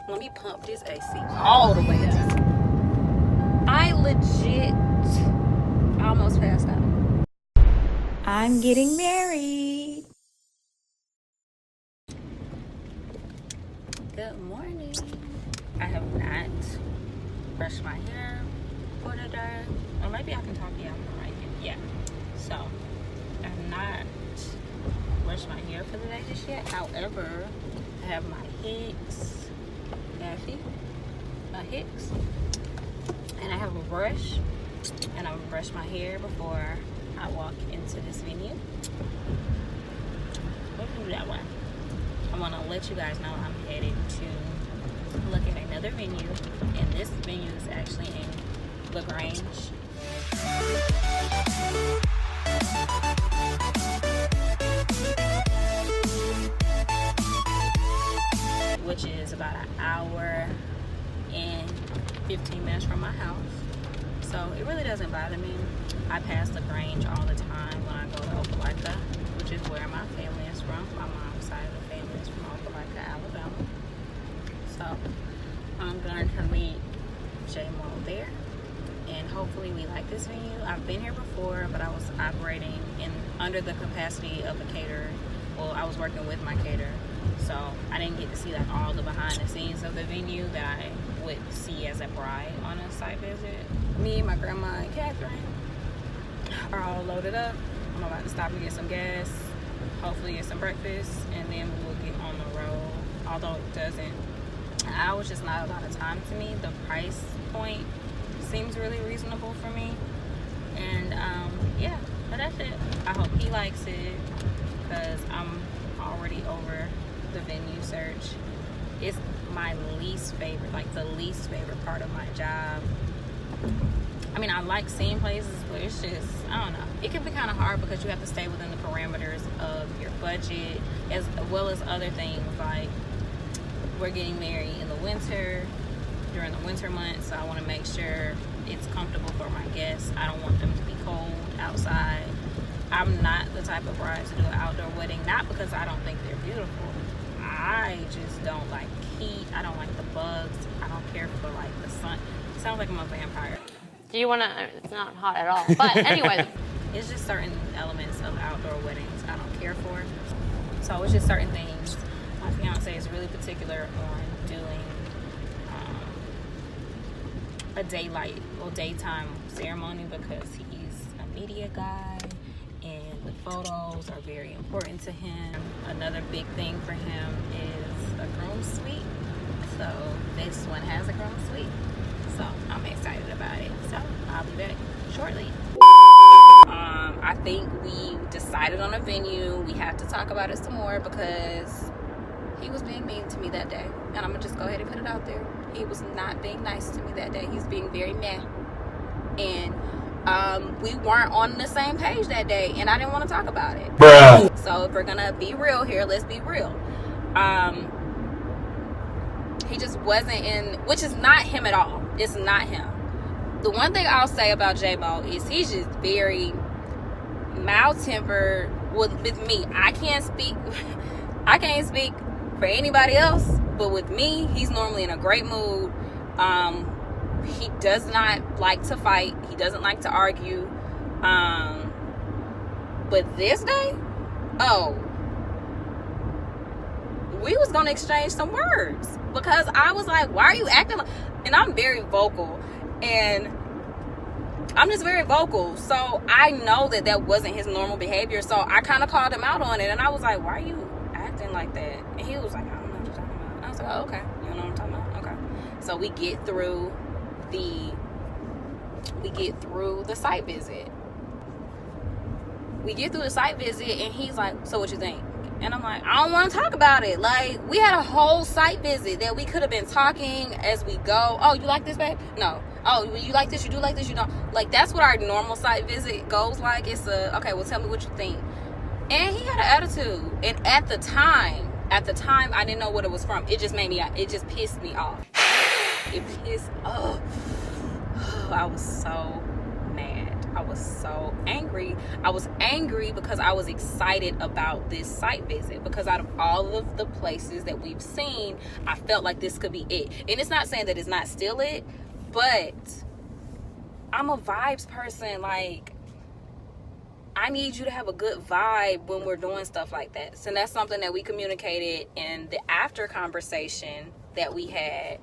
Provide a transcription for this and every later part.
Let me pump this AC all the way up. I legit almost passed out. I'm getting married. Good morning. I have not brushed my hair for the day. Or maybe I can talk to you right here. Yeah. So, I have not brushed my hair for the day just yet. However, I have my Hicks. My Hicks. And I have a brush. And I'll brush my hair before I walk into this venue. Let's do that one. I want to let you guys know I'm headed to look at another venue. And this venue is actually in LaGrange. Which is about an hour and 15 minutes from my house. So it really doesn't bother me. I pass LaGrange all the time when I go to Opelika, which is where my family is from. My mom's side of the family is from Opelika, Alabama. So I'm going to meet J-Mo there. And hopefully we like this venue. I've been here before, but I was operating under the capacity of a caterer. Well, I was working with my caterer. So I didn't get to see like all the behind the scenes of the venue that I would see as a bride on a site visit. Me, my grandma, and Catherine are all loaded up. I'm about to stop and get some gas, hopefully get some breakfast, and then we will get on the road. Although it doesn't, an hour is just not a lot of time to me. The price point seems really reasonable for me. And yeah, but that's it. I hope he likes it because I'm already over the venue search. It's my least favorite, like the least favorite part of my job. I mean, I like seeing places, but it's just, I don't know. It can be kind of hard because you have to stay within the parameters of your budget, as well as other things. Like, we're getting married in the winter, during the winter months, so I want to make sure it's comfortable for my guests. I don't want them to be cold outside. I'm not the type of bride to do an outdoor wedding, not because I don't think they're beautiful. I just don't like heat. I don't like the bugs. I don't care for like the sun. It sounds like I'm a vampire. Do you want to? It's not hot at all. But anyway, it's just certain elements of outdoor weddings I don't care for. So it's just certain things. My fiance is really particular on doing a daylight or daytime ceremony because he's a media guy. And the photos are very important to him. Another big thing for him is a groom suite. So this one has a groom suite. So I'm excited about it. So I'll be back shortly. I think we decided on a venue. We have to talk about it some more because he was being mean to me that day. And I'm gonna just go ahead and put it out there. He was not being nice to me that day. He's being very meh. And we weren't on the same page that day, and I didn't want to talk about it. Bruh. So if we're gonna be real here, let's be real. He just wasn't in, which is not him at all. It's not him. The one thing I'll say about J-Mo is he's just very mild-tempered with me. I can't speak for anybody else, but with me, he's normally in a great mood. He does not like to fight. He doesn't like to argue. But this day, we was gonna exchange some words because I was like, why are you acting like, and I'm very vocal and I'm just very vocal. So I know that wasn't his normal behavior. So I kind of called him out on it and I was like, why are you acting like that? And he was like, I don't know what you're talking about. And I was like, oh, okay. You know what I'm talking about? Okay. So we get through the site visit. And he's like, so what you think? And I'm like, I don't want to talk about it. Like, we had a whole site visit that we could have been talking as we go. Oh, you like this, babe? No. Oh, you like this? You do like this? You don't? Like, that's what our normal site visit goes like. It's okay, well, tell me what you think. And he had an attitude. And at the time, I didn't know what it was from. It just pissed me off. It pissed off. I was so mad. I was so angry. I was angry because I was excited about this site visit, because out of all of the places that we've seen, I felt like this could be it. And it's not saying that it's not still it, but I'm a vibes person. Like, I need you to have a good vibe when we're doing stuff like that. So that's something that we communicated in the after conversation that we had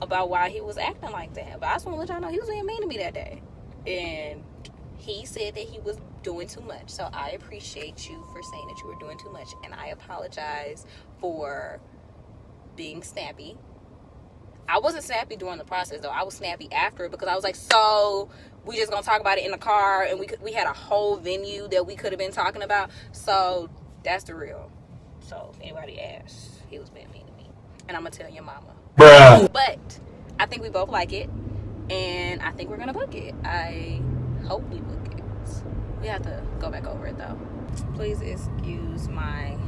about why he was acting like that. But I just want to let y'all know he was being mean to me that day. And he said that he was doing too much. So I appreciate you for saying that you were doing too much. And I apologize for being snappy. I wasn't snappy during the process, though. I was snappy after it, because I was like, so we just gonna talk about it in the car, and we had a whole venue that we could have been talking about. So that's the real. So if anybody asks, he was being mean to me, and I'm gonna tell your mama. Bruh. But I think we both like it, and I think we're gonna book it. I hope we book it. We have to go back over it though. Please excuse my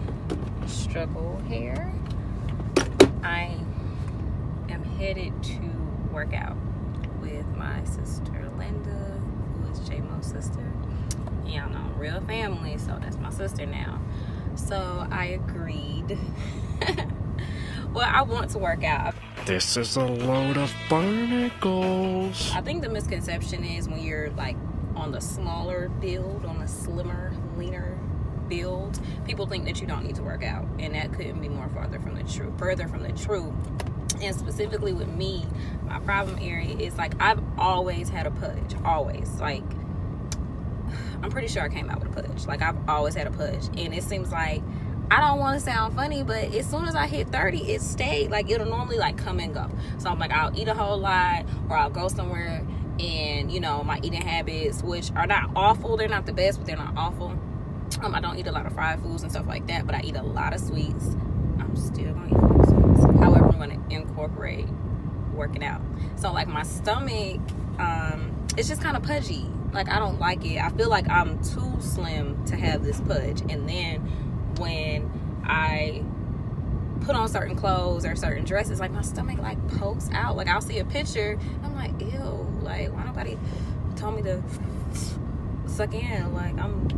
struggle hair. I am headed to work out with my sister Linda, who is J-Mo's sister. Y'all know I'm real family, so that's my sister now. So I agreed. Well, I want to work out. This is a load of barnacles. I think the misconception is when you're like on the smaller build, on the slimmer, leaner build, people think that you don't need to work out, and that couldn't be more further from the truth. And specifically with me, my problem area is like I've always had a pudge. Always. Like, I'm pretty sure I came out with a pudge. Like, I've always had a pudge. And it seems like, I don't want to sound funny, but as soon as I hit 30, it stayed. Like, it'll normally like come and go. So I'm like, I'll eat a whole lot, or I'll go somewhere, and you know, my eating habits, which are not awful, they're not the best, but they're not awful. I don't eat a lot of fried foods and stuff like that, but I eat a lot of sweets. I'm still gonna eat a lot of sweets. However, I'm gonna incorporate working out. So like my stomach, it's just kind of pudgy. Like, I don't like it. I feel like I'm too slim to have this pudge. And then when I put on certain clothes or certain dresses, like my stomach like pokes out. Like, I'll see a picture, I'm like, ew, like, why nobody told me to suck in? Like, I'm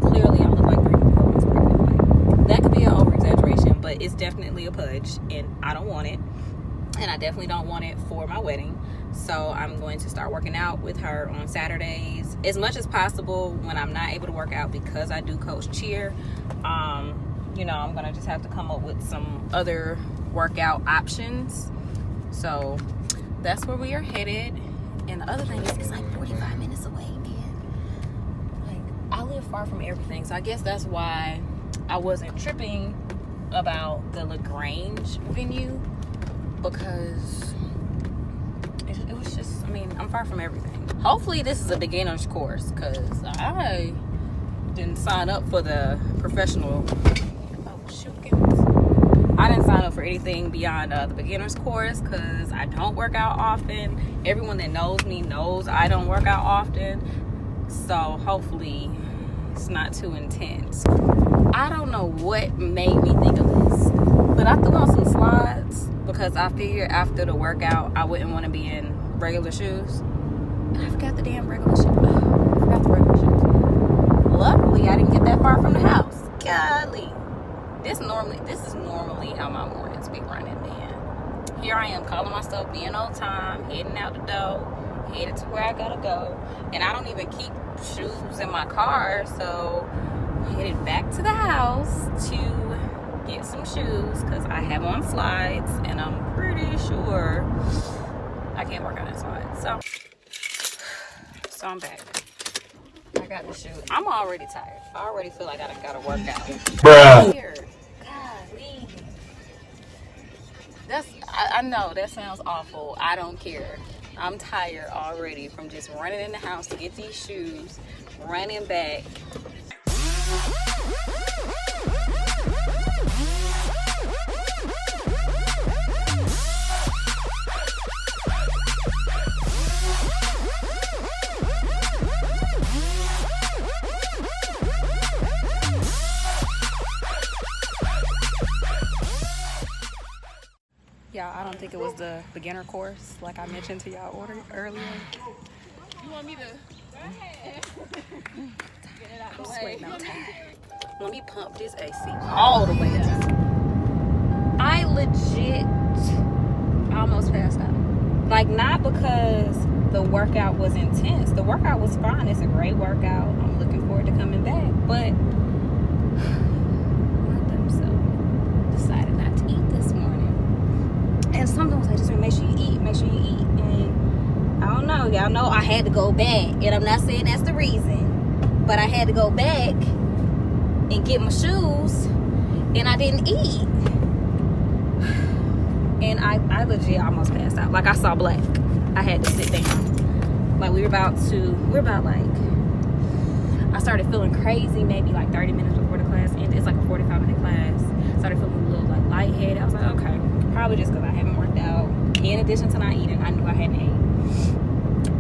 look like 3 months pregnant. Like, that could be an over exaggeration, but it's definitely a pudge, and I don't want it. And I definitely don't want it for my wedding. So I'm going to start working out with her on Saturdays as much as possible when I'm not able to work out, because I do coach cheer. You know, I'm gonna just have to come up with some other workout options. So that's where we are headed. And the other thing is, it's like 45 minutes away, man. Like, I live far from everything, so I guess that's why I wasn't tripping about the LaGrange venue, because it was just, I mean, I'm far from everything. Hopefully this is a beginner's course, because I didn't sign up for the professional. I didn't sign up for anything beyond the beginner's course, because I don't work out often. Everyone that knows me knows I don't work out often. So hopefully it's not too intense. I don't know what made me think of this, but I threw on some slides because I figured after the workout I wouldn't want to be in regular shoes. And I forgot the damn regular shoes. I forgot the regular shoes. Luckily, I didn't get that far from the house. Golly. This is normally how my mornings be running, man. Here I am calling myself being on time, heading out the door, headed to where I gotta go. And I don't even keep shoes in my car, so headed back to the house to get some shoes, because I have on slides and I'm pretty sure I can't work on that slide. So I'm back. I got the shoes. I'm already tired. I already feel like I gotta work out. Bruh. Golly. I know that sounds awful. I don't care. I'm tired already from just running in the house to get these shoes, running back. Y'all, I don't think it was the beginner course like I mentioned to y'all earlier. You want me to I'm sweating out. Let me pump this AC all the way down. I legit almost passed out. Like, not because the workout was intense. The workout was fine. It's a great workout. I'm looking forward to coming back. But my dumb self decided not to eat this morning. And something was like, just make sure you eat. Make sure you eat. And I don't know. Y'all know I had to go back. And I'm not saying that's the reason. But I had to go back and get my shoes. And I didn't eat. And I legit almost passed out. Like, I saw black. I had to sit down. Like, I started feeling crazy maybe like 30 minutes before the class ended. It's like a 45-minute class. Started feeling a little like lightheaded. I was like, okay, probably just because I haven't worked out. In addition to not eating, I knew I hadn't ate.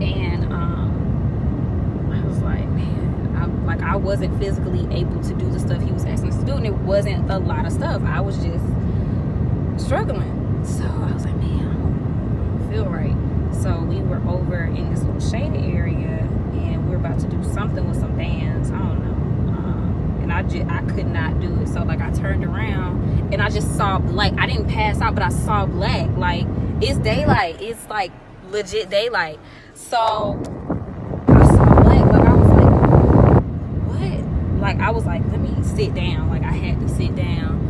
And I was like, man, I wasn't physically able to do the stuff he was asking us to do. And it wasn't a lot of stuff. I was just struggling. So I was like, man, I don't feel right. So we were over in this little shaded area, and we were about to do something with some bands. I don't know. And I could not do it. So like, I turned around and I just saw, like, I didn't pass out, but I saw black. Like, it's daylight. It's like legit daylight. So I saw black. Like, I was like, what? Like, I was like, let me sit down. Like, I had to sit down.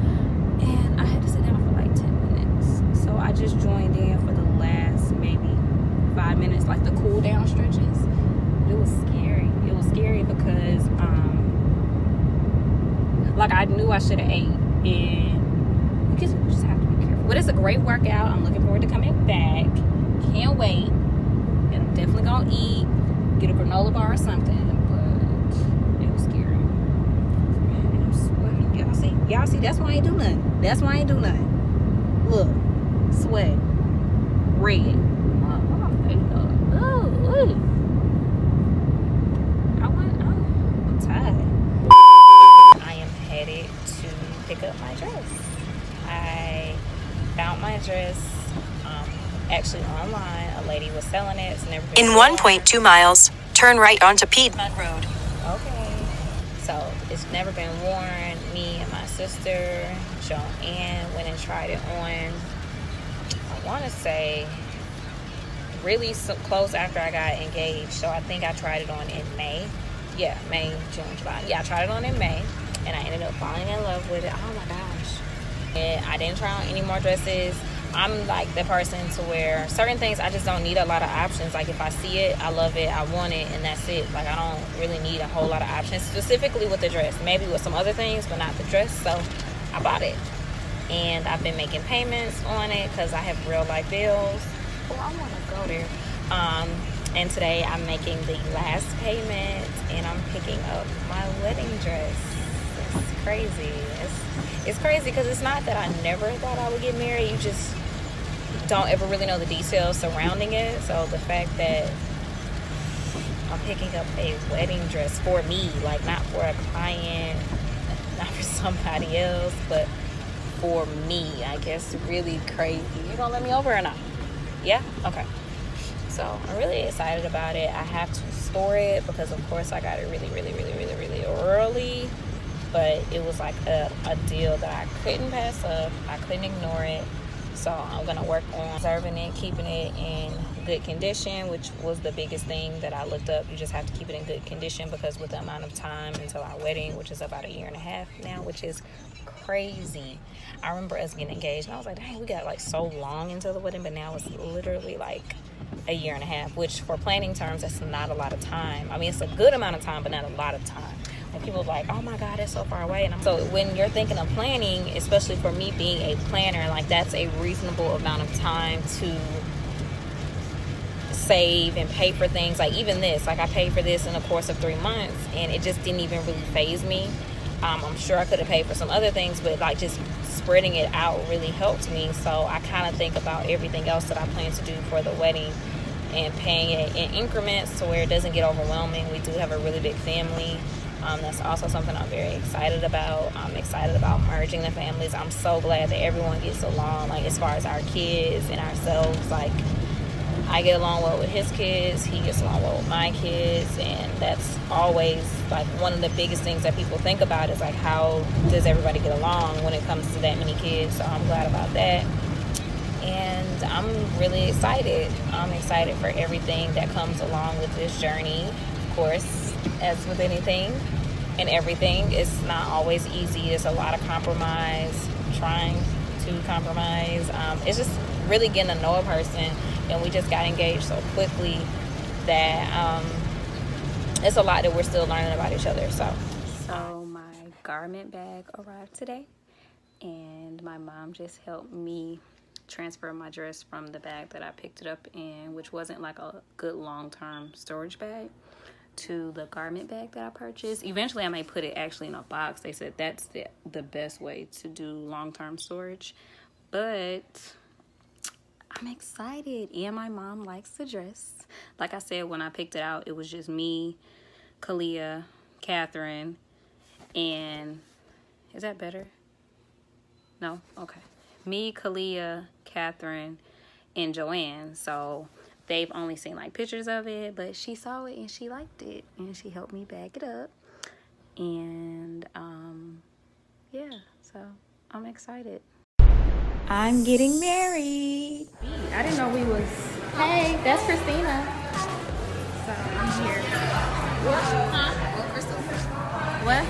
And I had to sit down for like 10 minutes. So I just joined in for the last maybe 5 minutes, like the cool down stretches. It was scary. It was scary because like, I knew I should have ate, and you just have to be careful. But it's a great workout. I'm looking forward to coming back. Can't wait. And I'm definitely gonna eat, get a granola bar or something. But it was scary. And I'm sweating. Y'all see? That's why I ain't do nothing. That's why I ain't do nothing. Look, sweat, red. I'm tired. I am headed to pick up my dress. I found my dress actually online. A lady was selling it. It's never been in 1.2 miles, turn right onto Piedmont Road. Okay. So it's never been worn. Me and my sister, Joanne, went and tried it on. I want to say really close after I got engaged. So I think I tried it on in May. Yeah, May, June, July. Yeah, I tried it on in May, and I ended up falling in love with it. Oh my gosh. And I didn't try on any more dresses. I'm like the person to where certain things I just don't need a lot of options. Like, if I see it, I love it, I want it, and that's it. Like, I don't really need a whole lot of options, specifically with the dress. Maybe with some other things, but not the dress. So I bought it, and I've been making payments on it because I have real life bills. Oh, I want to go there. And today I'm making the last payment, and I'm picking up my wedding dress. It's crazy. It's crazy because it's not that I never thought I would get married. You just don't ever really know the details surrounding it. So the fact that I'm picking up a wedding dress for me, like not for a client, not for somebody else, but for me, I guess, really crazy. You gonna let me over or not? Yeah? Okay. So I'm really excited about it. I have to store it because, of course, I got it really, really, really, really, really early. But it was like a deal that I couldn't pass up. I couldn't ignore it. So I'm going to work on preserving it, keeping it in good condition, which was the biggest thing that I looked up. You just have to keep it in good condition because with the amount of time until our wedding, which is about 1.5 years now, which is crazy. I remember us getting engaged, and I was like, dang, we got like so long until the wedding, but now it's literally like 1.5 years, which for planning terms, that's not a lot of time. I mean, it's a good amount of time, but not a lot of time. And people are like, oh my God, that's so far away. And so when you're thinking of planning, especially for me being a planner, like that's a reasonable amount of time to save and pay for things. Like even this, like I paid for this in the course of 3 months, and it just didn't even really faze me. I'm sure I could have paid for some other things, but like just spreading it out really helped me. So I kind of think about everything else that I plan to do for the wedding and paying it in increments to where it doesn't get overwhelming. We do have a really big family. That's also something I'm very excited about. I'm excited about merging the families. I'm so glad that everyone gets along, like as far as our kids and ourselves. Like I get along well with his kids, he gets along well with my kids, and that's always like one of the biggest things that people think about is like, how does everybody get along when it comes to that many kids? So I'm glad about that, and I'm really excited. I'm excited for everything that comes along with this journey. Of course, as with anything and everything, it's not always easy. It's a lot of compromise, trying to compromise. It's just really getting to know a person, and we just got engaged so quickly that it's a lot that we're still learning about each other. So my garment bag arrived today, and my mom just helped me transfer my dress from the bag that I picked it up in, which wasn't like a good long-term storage bag, to the garment bag that I purchased. Eventually I may put it actually in a box. They said that's the best way to do long-term storage, but I'm excited, and my mom likes the dress. Like I said, when I picked it out, it was just me, Kalia, Catherine, and is that better? No? Okay. Me, Kalia, Catherine, and Joanne. So they've only seen like pictures of it, but she saw it and she liked it, and she helped me bag it up. And yeah, so I'm excited. I'm getting married. I didn't know we was. Hey, that's Christina. So I'm here. What?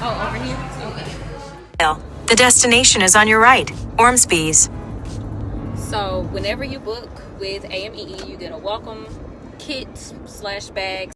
Oh, over here? Okay. The destination is on your right, Ormsby's. So whenever you book with AMEE, you get a welcome kit / bag